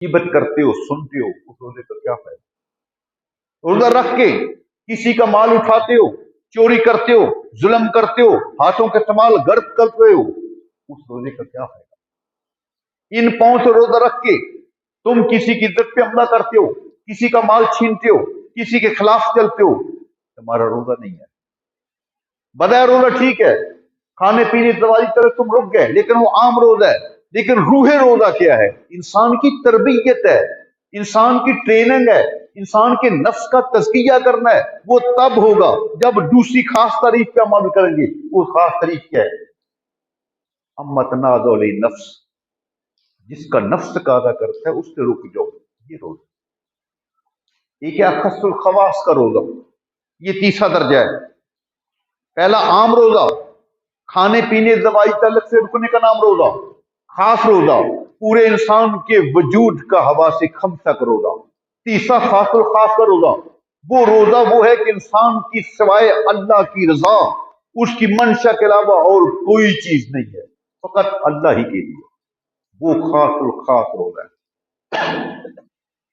गीबत करते हो, सुनते हो, उस रोजे का क्या फायदा? रोजा रख के किसी का माल उठाते हो, चोरी करते हो, जुल्म करते हो, हाथों के इस्तेमाल गर्द करते हो, उस रोजे का क्या फायदा? इन पांव से रोजा रख के तुम किसी की इज्जत पे हमला करते हो, किसी का माल छीनते हो, किसी के खिलाफ चलते हो, तुम्हारा रोजा नहीं है। बदाया रोजा ठीक है, खाने पीने दवाई तरह तुम रुक गए, लेकिन वो आम रोजा है। लेकिन रूहे रोजा क्या है? इंसान की तरबियत है, इंसान की ट्रेनिंग है, इंसान के नफ्स का तज़किया करना है। वो तब होगा जब दूसरी खास तारीफ पे अमल करेंगे। वो खास तारीफ क्या है? अम्मतनाज़ोली नफ्स, जिसका नफ्स कादा करता है उससे रुक जाओ, ये रोजा। ये क्या? खस्सुल खवास का रोजा, ये तीसरा दर्जा है। पहला आम रोजा, खाने पीने दवाई तलक से रुकने का नाम रोजा। खास रोजा, पूरे इंसान के वजूद का हवा से खमसा का रोजा। तीसरा खासुल खास का रोजा, वो रोजा वो है कि इंसान की सिवाय अल्लाह की रजा, उसकी मंशा के अलावा और कोई चीज नहीं है, फकत अल्लाह ही के लिए। वो खासुल खास रोजा है।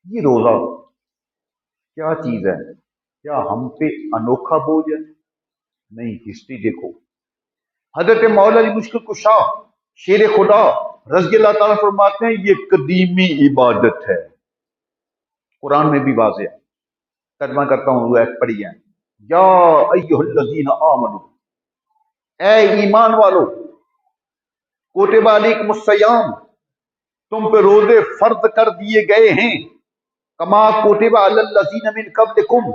ये रोजा क्या चीज है? क्या हम पे अनोखा बोझ है? नहीं, हिस्ट्री देखो। हजरत मौला अली मुश्किल कुशा शेर खुदा रज़ी अल्लाह ताला फरमाते हैं, ये कदीमी इबादत है। कुरान में भी वाज़ेह है, तर्जुमा करता हूँ, वो पढ़ी है। या अय्युहल्लज़ीना आमनू, ए ईमान वालो, कुतिबा अलैकुमुस्सियाम, तुम पे रोजे फर्ज कर दिए गए हैं, कमा कुतिबा अलल्लज़ीना मिन क़ब्लिकुम,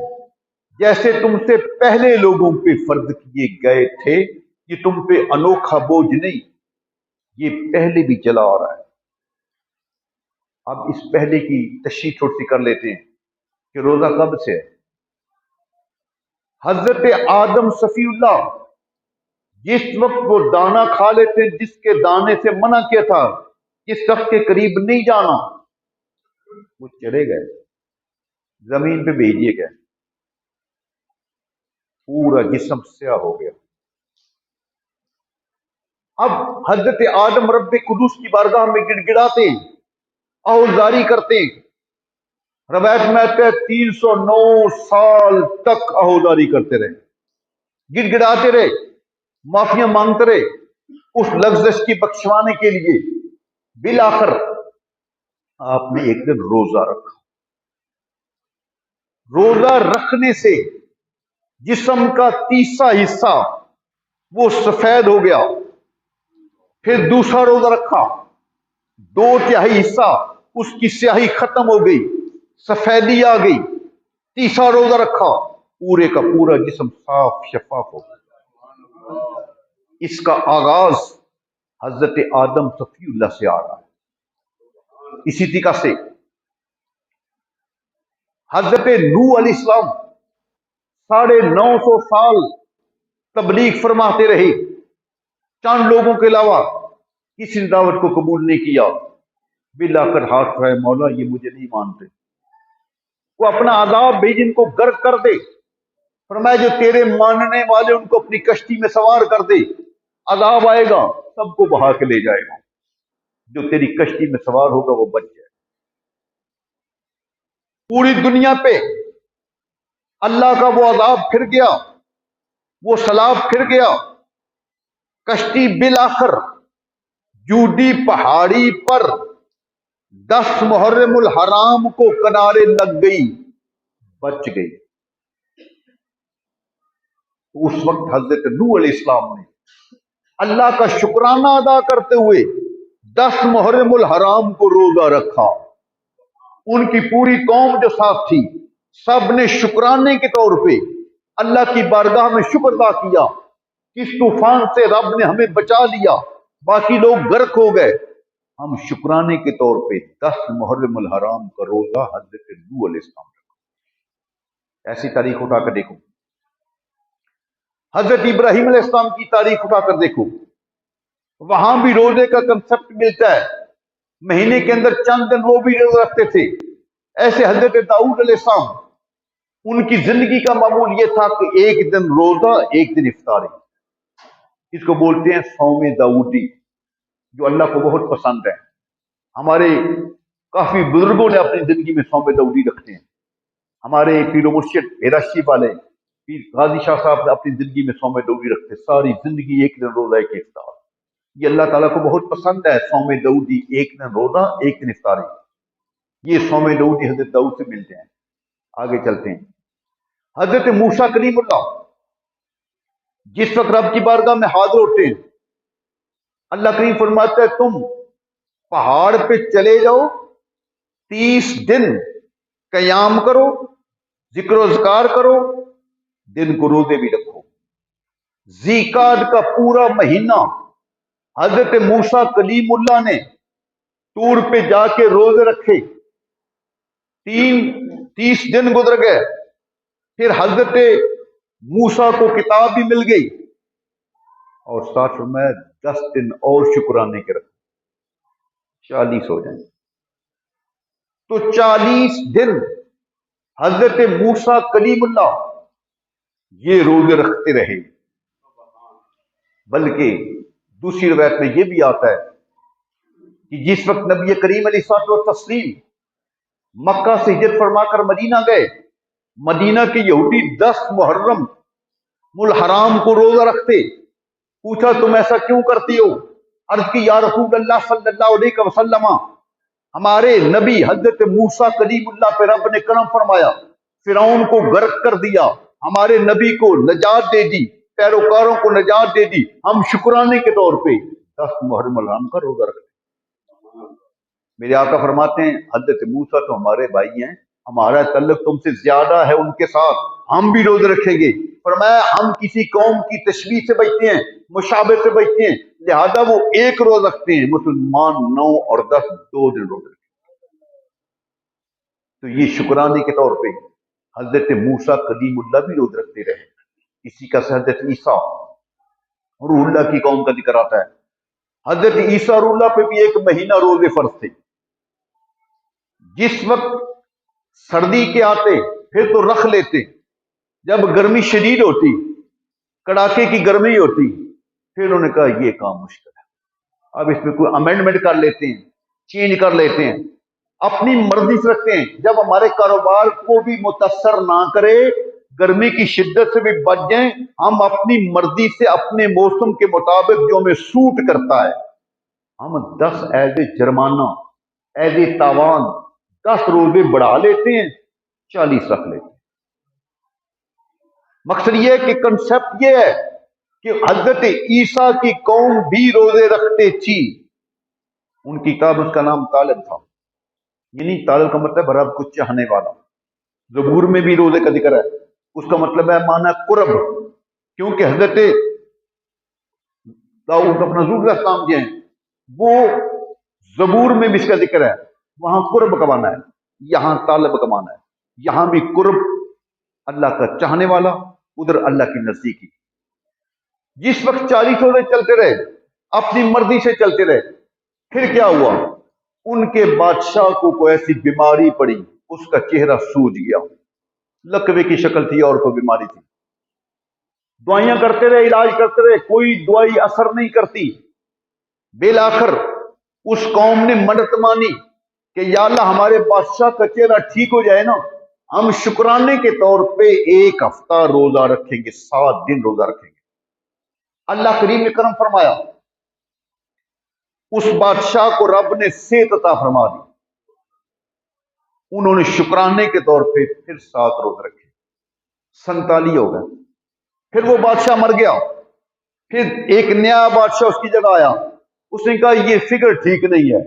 जैसे तुमसे पहले लोगों पे फर्ज किए गए थे। ये तुम पे अनोखा बोझ नहीं, ये पहले भी चला आ रहा है। अब इस पहले की तशरीह थोड़ी सी कर लेते हैं कि रोजा कब से है। हजरत आदम सफीउल्लाह जिस वक्त वो दाना खा लेते, जिसके दाने से मना किया था कि शख्स के करीब नहीं जाना, वो चले गए, जमीन पे भेज दिए गए, पूरा जिस्म स्याह हो गया। अब हजरत आदम रब्बे कुदूस की बारगाह में गिड़गिड़ाते, औजारी करते। रवायत में आते 309 साल तक अहोदारी करते रहे, गिड़गिड़ाते रहे, माफिया मांगते रहे उस लफ्ज़ की बख्शवाने के लिए। बिल आखिर आपने एक दिन रोजा रखा। रोजा रखने से जिस्म का तीसरा हिस्सा वो सफेद हो गया। फिर दूसरा रोजा रखा, 2/3 हिस्सा उसकी स्याही खत्म हो गई, सफेदी आ गई। तीसरा रोजा रखा, पूरे का पूरा जिस्म साफ शफाफ हो गया। इसका आगाज हजरत आदम सफीउल्लाह से आ रहा है। इसी तरीका से हजरत नूह अलैहिस्सलाम 950 साल तबलीग फरमाते रहे, चंद लोगों के अलावा किसी ने दावत को कबूल नहीं किया। बिलाकर हाथ उठाए, मौला ये मुझे नहीं मानते। वो अपना आदाब भी जिनको गर्क कर दे, फरमाया जो तेरे मानने वाले उनको अपनी कश्ती में सवार कर दे, अजाब आएगा सबको बहा के ले जाएगा, जो तेरी कश्ती में सवार होगा वो बच जाए। पूरी दुनिया पे अल्लाह का वो अजाब फिर गया, वो सलाब फिर गया। कश्ती बिल आखिर जूदी पहाड़ी पर 10 मुहर्रमुल हराम को किनारे लग गई, बच गई। उस वक्त हजरत नूह अलैहिस्सलाम ने अल्लाह का शुक्राना अदा करते हुए 10 मुहर्रमुल हराम को रोजा रखा। उनकी पूरी कौम जो साथ थी, सब ने शुक्राने के तौर पे अल्लाह की बारगाह में शुक्र अदा किया कि इस तूफान से रब ने हमें बचा लिया, बाकी लोग गर्क हो गए। हम शुक्राने के तौर पे 10 मुहर्रमुल हराम का रोजा हजरत नूह अलैहिस्सलाम रखा। ऐसी तारीख उठाकर देखो, हजरत इब्राहिम अलैहिस्सलाम की तारीख उठाकर देखो, वहां भी रोजे का कंसेप्ट मिलता है। महीने के अंदर चंद दिन वो भी रोजा रखते थे। ऐसे हजरत दाऊद अलैहिस्सलाम, उनकी जिंदगी का मामूल ये था कि एक दिन रोजा, एक दिन इफ्तारी। इसको बोलते हैं सौमे दाऊदी, जो अल्लाह को बहुत पसंद है। हमारे काफी बुजुर्गों ने अपनी जिंदगी में सौम दाऊदी रखते हैं। हमारे पीरो मुर्शिद हेराशी वाले पीर गाजी शाह साहब अपनी जिंदगी में सौम दाऊदी रखते, सारी जिंदगी एक दिन रोजा एक इफ्तार। ये अल्लाह ताला को बहुत पसंद है, सौम दाऊदी, एक दिन रोजा एक दिन इफ्तारी। ये सौम दाऊदी हजरत दाऊद से मिलते हैं। आगे चलते हैं। हजरत मूसा कलीमुल्लाह जिस वक्त रब की बारगाह में हाजिर होते हैं, अल्लाह करीम फरमाता है तुम पहाड़ पे चले जाओ, 30 दिन कयाम करो, जिक्र ज़िकार करो, दिन को रोजे भी रखो। ज़ीकात का पूरा महीना हजरत मूसा कलीमुल्लाह ने तूर पे जाके रोजे रखे। 30 दिन गुजर गए, फिर हजरत मूसा को किताब भी मिल गई और साथ में 10 दिन और शुक्राने के रखे, 40 हो जाए। तो 40 दिन हजरत मूसा कलीमुल्लाह ये रोजे रखते रहे। बल्कि दूसरी रवायत में यह भी आता है कि जिस वक्त नबी करीम अलैहिस्सलाम मक्का से हिजरत फरमाकर मदीना गए, मदीना के यहूदी 10 मुहर्रम मुल हराम को रोजा रखते। पूछा तुम ऐसा क्यों करती हो? अर्ज की या रसूल अल्लाह सल्लल्लाहु अलैहि वसल्लम, हमारे नबी हजरत मूसा कलीमुल्लाह पे रब ने करम फरमाया, फिरौन को गर्क कर दिया, हमारे नबी को नजात दे दी, पैरोकारों को नजात दे दी, हम शुक्राने के तौर पे 10 मुहर्रम हराम का रोजा रखते। मेरे आका फरमाते हैं हजरत मूसा तो हमारे भाई हैं, हमारा तल्लुक तुमसे ज्यादा है उनके साथ, हम भी रोजे रखेंगे। फरमाया हम किसी कौम की तशबीह से बचते हैं, मुशाबे से बचते हैं, लिहाजा वो एक रोज रखते हैं, मुसलमान 9 और 10 2 दिन रोजे रखते। तो ये शुक्राने के तौर पे हजरत मूसा कलीमुल्लाह भी रोजे रखते रहे। इसी का से हजरत ईसा रूहुल्लाह की कौम का जिक्र आता है। हजरत ईसा रूहुल्लाह पे भी एक महीना रोजे फर्ज थे। जिस वक्त सर्दी के आते फिर तो रख लेते, जब गर्मी शदीद होती, कड़ाके की गर्मी होती, फिर उन्होंने कहा यह काम मुश्किल है, अब इसमें कोई अमेंडमेंट कर लेते हैं, चेंज कर लेते हैं, अपनी मर्जी से रखते हैं। जब हमारे कारोबार को भी मुतासर ना करे, गर्मी की शिद्दत से भी बच जाएं, हम अपनी मर्जी से अपने मौसम के मुताबिक जो हमें सूट करता है, हम 10 एज ए जुर्माना, एज ए तावान 10 रोजे बढ़ा लेते हैं, 40 रख लेते हैं। मकसद यह है कि कंसेप्ट यह है कि हजरत ईसा की कौम भी रोजे रखते थी। उनकी किताब, उसका नाम तालिब था, यानी तालिब का मतलब रब को चाहने वाला। ज़बूर में भी रोजे का जिक्र है, उसका मतलब है माना कुर्ब, क्योंकि हजरत दाऊद अपना ज़ुल्क़ाम जो है वो ज़बूर में भी इसका जिक्र है, वहां कुर्ब कमाना है, यहां तालिब कमाना है। यहां भी कुर्ब अल्लाह का चाहने वाला, उधर अल्लाह की नजदीकी। जिस वक्त 40 रोजे चलते रहे, अपनी मर्जी से चलते रहे, फिर क्या हुआ? उनके बादशाह को कोई ऐसी बीमारी पड़ी, उसका चेहरा सूज गया, लकवे की शक्ल थी और कोई बीमारी थी। दवाइयां करते रहे, इलाज करते रहे, कोई दवाई असर नहीं करती। बेलाखिर उस कौम ने मन्नत मानी कि या अल्लाह हमारे बादशाह का चेहरा ठीक हो जाए ना, हम शुक्राने के तौर पे 1 हफ्ता रोजा रखेंगे, 7 दिन रोजा रखेंगे। अल्लाह करीम ने करम फरमाया, उस बादशाह को रब ने सेहत अता फरमा दी, उन्होंने शुक्राने के तौर पे फिर 7 रोजे रखे, 47 हो गए। फिर वो बादशाह मर गया, फिर एक नया बादशाह उसकी जगह आया, उसने कहा ये फिगर ठीक नहीं है,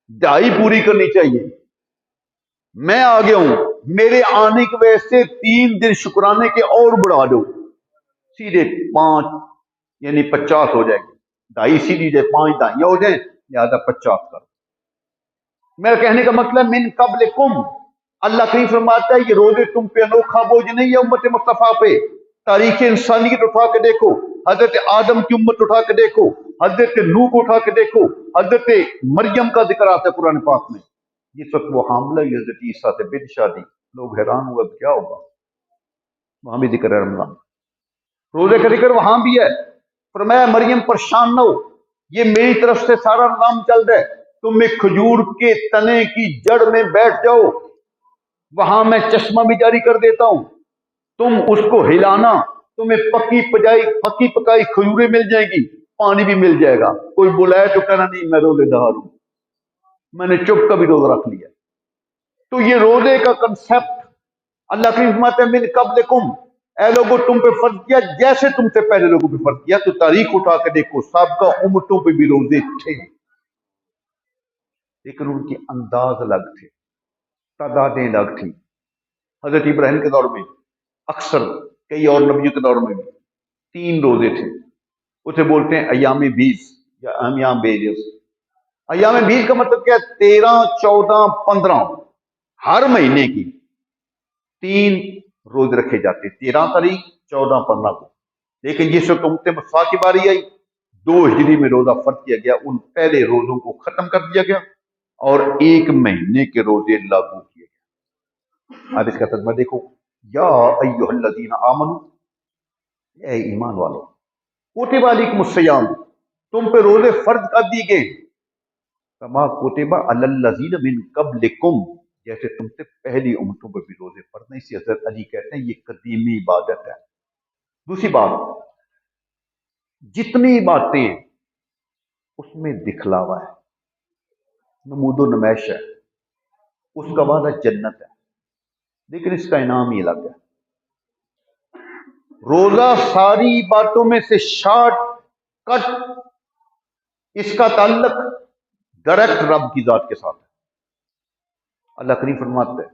2.5 पूरी करनी चाहिए। मैं आ गया हूं, मेरे आने की वजह से 3 दिन शुक्राने के और बढ़ा दो, सीधे 5 यानी 50 हो जाएगी। 2.5 सीधी जाए, 5 दाइयां हो जाए, लिहाजा 50 कर। मेरा कहने का मतलब मिन कब्ल कुम, अल्लाह करीम फरमाता है ये रोजे तुम पे अनोखा बोझ नहीं है उम्मत मुस्तफा पे। तारीख इंसानियत उठा के देखो, हजरत आदम की उम्मत उठा के देखो, हजरत नूह को उठा के देखो, हजरत मरियम का जिक्र आता है कुरान पाक में। जिस वक्त वो हामला हुई हजरत ईसा से बिन शादी, लोग हैरान हुए क्या होगा, वहां भी जिक्र है रमजान, रोजे का जिक्र वहां भी है। फरमाया मरियम परेशान ना हो, ये मेरी तरफ से सारा निजाम चल रहा है, तुम एक खजूर के तने की जड़ में बैठ जाओ, वहां मैं चश्मा भी जारी कर देता हूं, तुम उसको हिलाना, तुम्हें पक्की पकाई खजूरें मिल जाएगी, पानी भी मिल जाएगा। कोई बुलाए तो कहना नहीं मैं रोजेदार हूं, मैंने चुप का भी रोजा रख लिया। तो ये रोजे का कंसेप्ट अल्लाह की हिम्मत है, मिन कब्लिकुम, ऐ लोगों तुम पे फर्ज किया जैसे तुमसे पहले लोगों पे फर्ज किया। तो तारीख उठा के देखो, सबका उम्मतों पे भी रोजे थे, लेकिन उनके अंदाज अलग थे, तादादें अलग थी। हजरत इब्राहिम के दौर में अक्सर, कई और नबियों के दौर में भी 3 रोजे थे। उसे बोलते हैं अयाम बीस या अयाम बेजस। अयाम बीस का मतलब क्या है? 13, 14, 15 हर महीने की 3 रोज रखे जाते, 13 तारीख, 14, 15 को। लेकिन जिस वक्त उम्मत मुस्तफा की बारी आई, 2 हिजरी में रोजा फर्ज किया गया, उन पहले रोजों को खत्म कर दिया गया और 1 महीने के रोजे लागू किए गए। अब इसका तर्जुमा देखो, या अय्युहल्लज़ीना आमनू, ए ईमान वालों, कुतिबा अलैकुमुस्सियाम, तुम पे रोजे फर्ज कर दिए गए, कमा कुतिबा अलल्लज़ीना मिन कब्लिकुम, जैसे तुमसे पहली उम्मतों पर भी रोजे फर्ज नहीं। इसी हज़रत अली कहते हैं ये कदीमी इबादत है। दूसरी बात, जितनी बातें उसमें दिखलावा है, नमूदो नमैश है, उसका वादा जन्नत है, लेकिन इसका इनाम ही अलग है। रोजा सारी बातों में से शॉर्ट कट, इसका ताल्लुक डायरेक्ट रब की जात के साथ है। अल्लाह करीम फरमाता है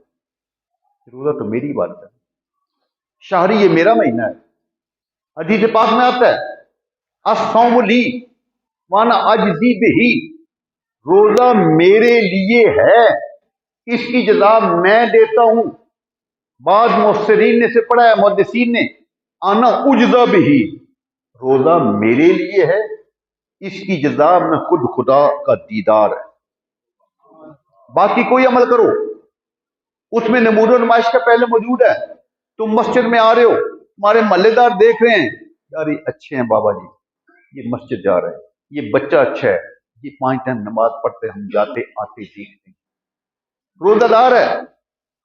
रोजा तो मेरी बात है, शाहरी ये मेरा महीना है। हदीस पाक में आता है अस्सौम ली वाना अजज़ी बिही, रोजा मेरे लिए है, इसकी जज़ा मैं देता हूं। बाद मुफस्सिरीन ने से पढ़ा है, मुहद्दिसीन ने, आना उजज़ा बिही, रोजा मेरे लिए है, इसकी जज़ा में खुद खुदा का दीदार है। बाकी कोई अमल करो, उसमें नमूद नुमाइश का पहले मौजूद है। तुम मस्जिद में आ रहे हो, तुम्हारे महल्लेदार देख रहे हैं, यार ये अच्छे हैं बाबा जी, ये मस्जिद जा रहे हैं, ये बच्चा अच्छा है, ये 5 टाइम नमाज पढ़ते, हम जाते आते देखते हैं, रोजादार है,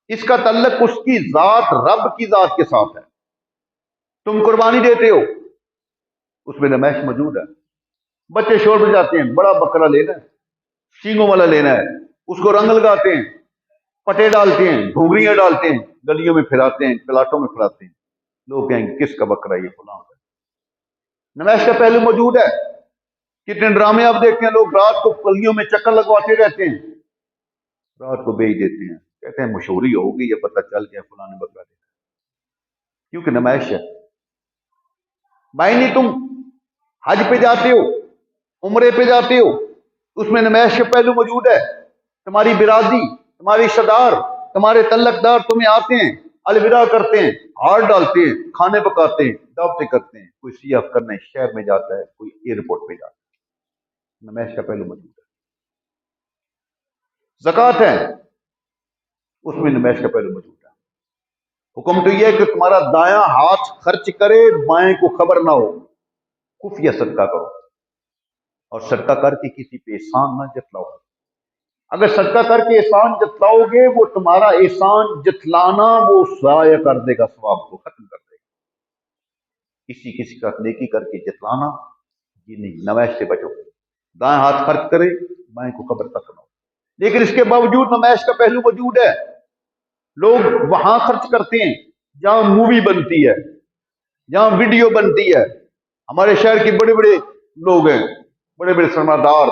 इसका तल्लक उसकी जात रब की जात के साथ है। तुम कुर्बानी देते हो, उसमें नमाइश मौजूद है। बच्चे शोर बजाते हैं, बड़ा बकरा लेना है, सींगों वाला लेना है, उसको रंग लगाते हैं, पटे डालते हैं, घुंघरियां डालते हैं, गलियों में फिराते हैं, प्लाटों में फिराते हैं, लोग कहेंगे किसका बकरा ये फलां है। नमाइश का पहलू मौजूद है। कितने ड्रामे आप देखते हैं, लोग रात को गलियों में चक्कर लगवाते रहते हैं, रात को बेच देते हैं, कहते हैं मशहूरी होगी, ये पता चल गया फलां ने बकरा देखा, क्योंकि नमाइश है। भाई नहीं, तुम हज पे जाते हो, उम्रे पे जाते हो, उसमें नमाइश का पहलू मौजूद है। तुम्हारी बिरादरी, तुम्हारे रिश्तेदार, तुम्हारे तल्लकदार तुम्हें आते हैं, अलविदा करते हैं, हार डालते हैं, खाने पकाते हैं, दावतें करते हैं, कोई सियाफ करने शहर में जाता है, कोई एयरपोर्ट पे जाता है, नमाइश का पहलू मौजूद है। ज़कात है, उसमें नमाइश का पहलू मौजूद है। हुक्म तो यह है कि तुम्हारा दायां हाथ खर्च करे, बाएं को खबर ना हो, खुफिया सदका करो, और सदका करके किसी पे एहसान ना जतलाओ। अगर सदका करके एहसान जतलाओगे, वो तुम्हारा एहसान जतलाना वो ज़ाया कर देगा, सवाब को खत्म कर देगा। किसी का नेकी करके जतलाना ये नहीं, नमाइश से बचो। दाएं हाथ खर्च करे, बाएं को खबर तक ना हो। लेकिन इसके बावजूद नमाइश का पहलू मौजूद है। लोग वहां खर्च करते हैं जहां मूवी बनती है, जहां वीडियो बनती है। हमारे शहर के बड़े बड़े लोग हैं, बड़े बड़े सरमादार,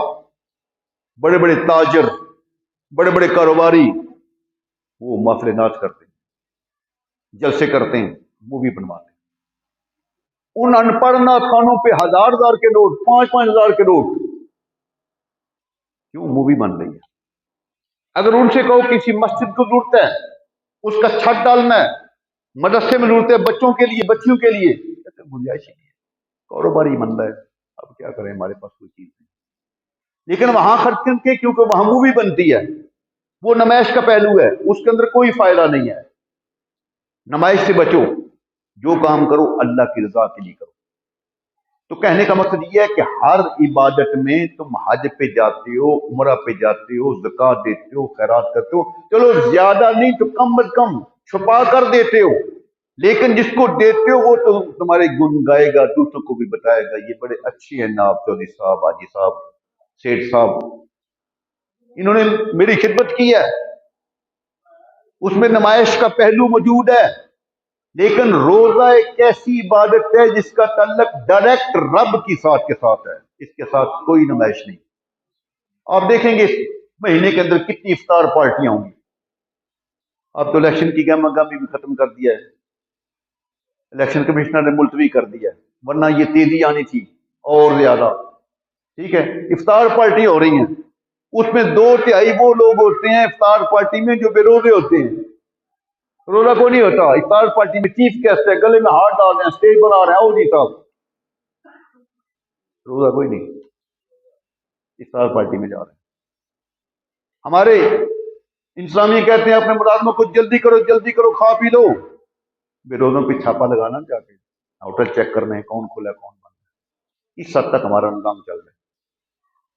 बड़े बड़े ताजर, बड़े बड़े कारोबारी, वो महफिल नाच करते हैं, जलसे करते हैं, मूवी बनवाते हैं। उन अनपढ़ नाथखानों पे 1000 के नोट, 5-5 हजार के नोट, क्यों मूवी बन रही है। अगर उनसे कहो किसी मस्जिद को जरूरत है, उसका छत डालना है, मदरसे में जरूरत है बच्चों के लिए, बच्चियों के लिए, कहते गुंजाइश ही नहीं है, कारोबारी बन रहा है, अब क्या करें, हमारे पास कोई चीज नहीं। लेकिन वहां खर्च करके, क्योंकि वहां मूवी बनती है, वो नमाइश का पहलू है, उसके अंदर कोई फायदा नहीं है। नमाइश से बचो, जो काम करो अल्लाह की रजा के लिए करो। تو کہنے کا مقصد یہ ہے کہ ہر عبادت میں تم حج پہ جاتے ہو، عمرہ پہ جاتے ہو، زکوٰۃ دیتے ہو، خیرات کرتے ہو، چلو زیادہ نہیں تو کم از کم چھپا کر دیتے ہو، لیکن جس کو دیتے ہو وہ تو تمہارے گن گائے گا، دوسروں کو بھی بتائے گا یہ بڑے اچھے ہیں ناب چودھری صاحب، حاجی صاحب، سیٹھ صاحب، انہوں نے میری خدمت کی ہے۔ اس میں نمائش کا پہلو موجود ہے، لیکن روزہ ایک ایسی عبادت ہے جس کا تعلق ڈائریکٹ رب کی ذات کے ساتھ ہے، اس کے ساتھ کوئی نمائش نہیں۔ آپ دیکھیں گے اس مہینے کے اندر کتنی افطار پارٹیاں ہوں گی۔ اب تو الیکشن کی گہما گہمی بھی ختم کر دیا ہے، الیکشن کمشنر نے ملتوی کر دیا ہے، ورنہ یہ تیزی آنی تھی اور زیادہ۔ ٹھیک ہے، افطار پارٹی ہو رہی ہیں، اس میں 2/3 وہ لوگ ہوتے ہیں افطار پارٹی میں جو بے روزے ہوتے ہیں، روزہ کو نہیں ہوتا۔ افطار پارٹی میں چیف گیسٹ ہے، گلے میں ہاتھ ڈال رہے ہیں، اسٹیج بنا رہے ہیں، آؤ جی صاحب، روزہ کوئی نہیں، افطار پارٹی میں جا رہے ہیں۔ ہمارے انسلامی کہتے ہیں اپنے ملازموں کو جلدی کرو جلدی کرو، کھا پی لو، بے روزوں پہ چھاپا لگانا جا کے ہوٹل چیک کرنے ہیں کون کھلا ہے کون بند ہے۔ اس حد تک ہمارا نظام چل رہا ہے،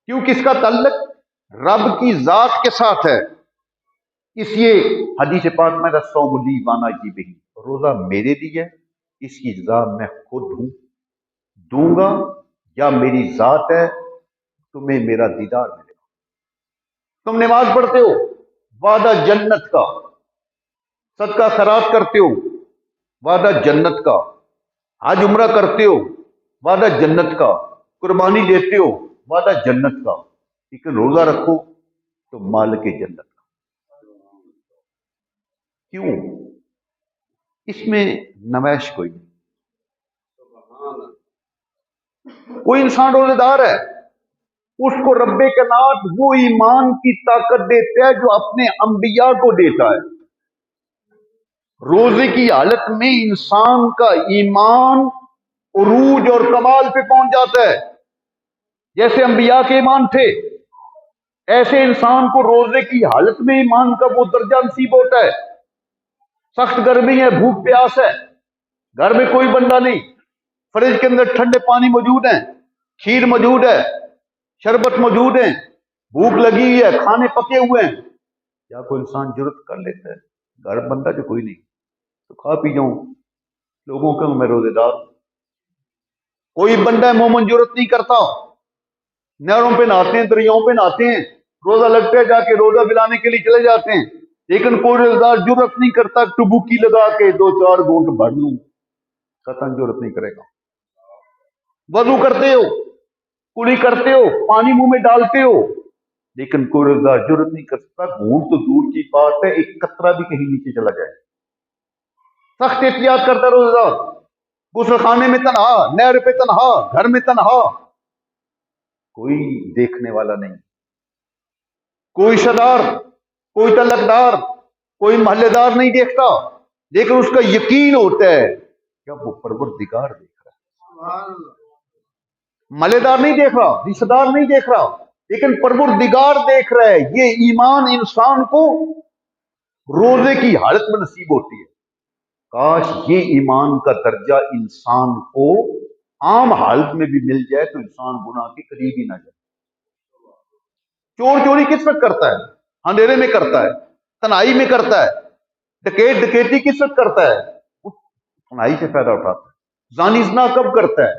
کیونکہ اس کا تعلق رب کی ذات کے ساتھ ہے۔ اس لیے حدیث پاک میں الصوم لی وانا اجزی بہ، روزہ میرے لیے ہے، اس کی جزا میں خود دوں گا، یا میری ذات ہے تمہیں میرا دیدار ملے گا۔ تم نماز پڑھتے ہو، وعدہ جنت کا، صدقہ خیرات کرتے ہو، وعدہ جنت کا، حج عمرہ کرتے ہو، وعدہ جنت کا، قربانی دیتے ہو، وعدہ جنت کا، لیکن روزہ رکھو تو مالک جنت کا۔ کیوں؟ اس میں نمائش کوئی نہیں۔ کوئی انسان روزے دار ہے، اس کو رب کائنات وہ ایمان کی طاقت دیتا ہے جو اپنے انبیاء کو دیتا ہے۔ روزے کی حالت میں انسان کا ایمان عروج اور کمال پہ پہنچ جاتا ہے۔ جیسے انبیاء کے ایمان تھے، ایسے انسان کو روزے کی حالت میں ایمان کا وہ درجہ نصیب ہوتا ہے۔ سخت گرمی ہے، بھوک پیاس ہے، گھر میں کوئی بندہ نہیں، فریج کے اندر ٹھنڈے پانی موجود ہیں، کھیر موجود ہے، شربت موجود ہے، بھوک لگی ہوئی ہے، کھانے پکے ہوئے ہیں، کیا کوئی انسان جرت کر لیتا ہے؟ گھر بندہ جو کوئی نہیں تو کھا پی جاؤں، لوگوں کا میں روزے دار ہوں۔ کوئی بندہ مومن جرت نہیں کرتا، نہروں پہ نہاتے ہیں، دریاؤں پہ نہاتے ہیں، روزہ لگتا ہے جا کے روزہ پلانے کے لیے چلے جاتے ہیں، لیکن کوئی روزہ دار جرت نہیں کرتا ٹبوکی لگا کے 2-4 گھونٹ بھر لوں، قطعاً جرت نہیں کرے گا۔ وضو کرتے ہو، کلی کرتے ہو، پانی منہ میں ڈالتے ہو، لیکن کوئی روزہ دار جرت نہیں کر سکتا، گھونٹ تو دور کی بات ہے، ایک قطرہ بھی کہیں نیچے چلا جائے۔ سخت احتیاط کرتا روزہ دار، غسل خانے میں تنہا، نہر پہ تنہا، گھر میں تنہا، کوئی دیکھنے والا نہیں، کوئی شدار، کوئی تعلقدار، کوئی محلے دار نہیں دیکھتا، لیکن اس کا یقین ہوتا ہے کہ وہ پروردگار دیکھ رہا ہے۔ محلے دار نہیں دیکھ رہا، رشتہ دار نہیں دیکھ رہا، لیکن پروردگار دیکھ رہا ہے۔ یہ ایمان انسان کو روزے کی حالت میں نصیب ہوتی ہے۔ کاش یہ ایمان کا درجہ انسان کو عام حالت میں بھی مل جائے تو انسان گناہ کے قریب ہی نہ جائے۔ چور چوری کس وقت کرتا ہے؟ اندھیرے میں کرتا ہے، تنہائی میں کرتا ہے۔ ڈکیت ڈکیتی کس وقت کرتا ہے؟ وہ تنہائی سے فائدہ اٹھاتا ہے۔ زانی زنا کب کرتا ہے؟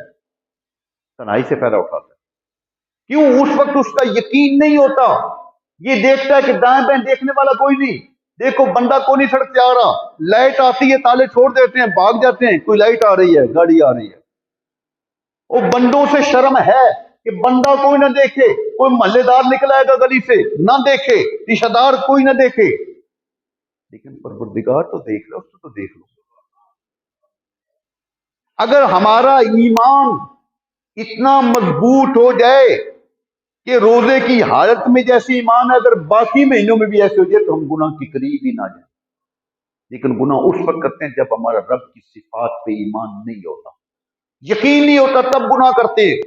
تنہائی سے فائدہ اٹھاتا ہے۔ کیوں؟ اس وقت اس کا یقین نہیں ہوتا، یہ دیکھتا ہے کہ دائیں بائیں دیکھنے والا کوئی نہیں، دیکھو بندہ کو نہیں سڑک پہ آ رہا، لائٹ آتی ہے تالے چھوڑ دیتے ہیں، بھاگ جاتے ہیں، کوئی لائٹ آ رہی ہے، گاڑی آ رہی ہے۔ وہ بندوں سے شرم ہے کہ بندہ کوئی نہ دیکھے، کوئی محلے دار نکل آئے گا گلی سے نہ دیکھے، رشتہ دار کوئی نہ دیکھے، لیکن پروردگار تو دیکھ لو، اس کو تو دیکھ لو۔ اگر ہمارا ایمان اتنا مضبوط ہو جائے کہ روزے کی حالت میں جیسے ایمان ہے، اگر باقی مہینوں میں بھی ایسے ہو جائے تو ہم گناہ کی قریب ہی نہ جائیں۔ لیکن گناہ اس وقت کرتے ہیں جب ہمارا رب کی صفات پہ ایمان نہیں ہوتا، یقین نہیں ہوتا، تب گناہ کرتے ہیں۔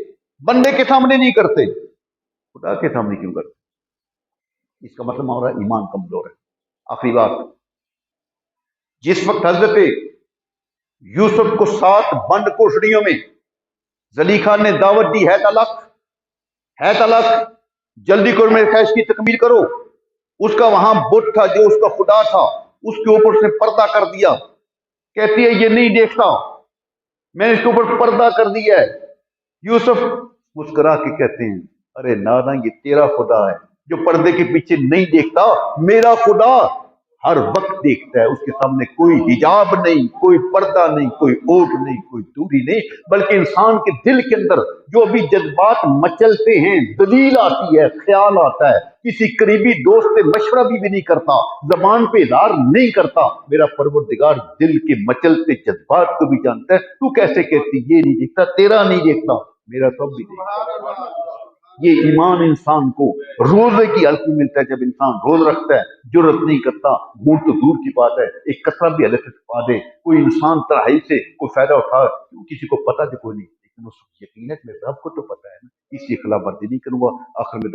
بندے کے سامنے نہیں کرتے، خدا کے سامنے کیوں کرتے؟ اس کا مطلب ہمارا ایمان کمزور ہے۔ آخری بات، جس وقت حضرت یوسف کو 7 بند کوٹڑیوں میں زلیخا نے دعوت دی ہے طلاق، جلدی کرو میرے خیش کی تکمیل کرو. اس کا وہاں بت تھا جو اس کا خدا تھا، اس کے اوپر اس نے پردہ کر دیا. کہتی ہے یہ نہیں دیکھتا، میں نے اس کے اوپر پردہ کر دیا ہے. یوسف مسکرا کے کہتے ہیں ارے نانا یہ تیرا خدا ہے جو پردے کے پیچھے نہیں دیکھتا، میرا خدا ہر وقت دیکھتا ہے. اس کے سامنے کوئی حجاب نہیں، کوئی پردہ نہیں، کوئی اوٹ نہیں، کوئی دوری نہیں، بلکہ انسان کے دل کے اندر جو بھی جذبات مچلتے ہیں، دلیل آتی ہے، خیال آتا ہے، کسی قریبی دوست سے مشورہ بھی نہیں کرتا، زبان پہ اظہار نہیں کرتا، میرا پروردگار دل کے مچلتے جذبات کو بھی جانتا ہے. تو کیسے کہتی یہ نہیں دیکھتا، تیرا نہیں دیکھتا، میرا تو اب بھی دیکھتا. یہ ایمان انسان کو روزے کی حالت میں ملتا ہے. جب انسان روز رکھتا ہے، جرت نہیں کرتا، گھونٹ تو دور کی بات ہے، ایک قطرہ بھی حلق سے چھپا دے، کوئی انسان تنہائی سے کوئی فائدہ اٹھا، کسی کو پتہ بھی کوئی نہیں، لیکن اس کو یقین ہے کہ میرے رب کو تو پتہ ہے نا، اس کی خلاف ورزی نہیں کروں گا. آخر میں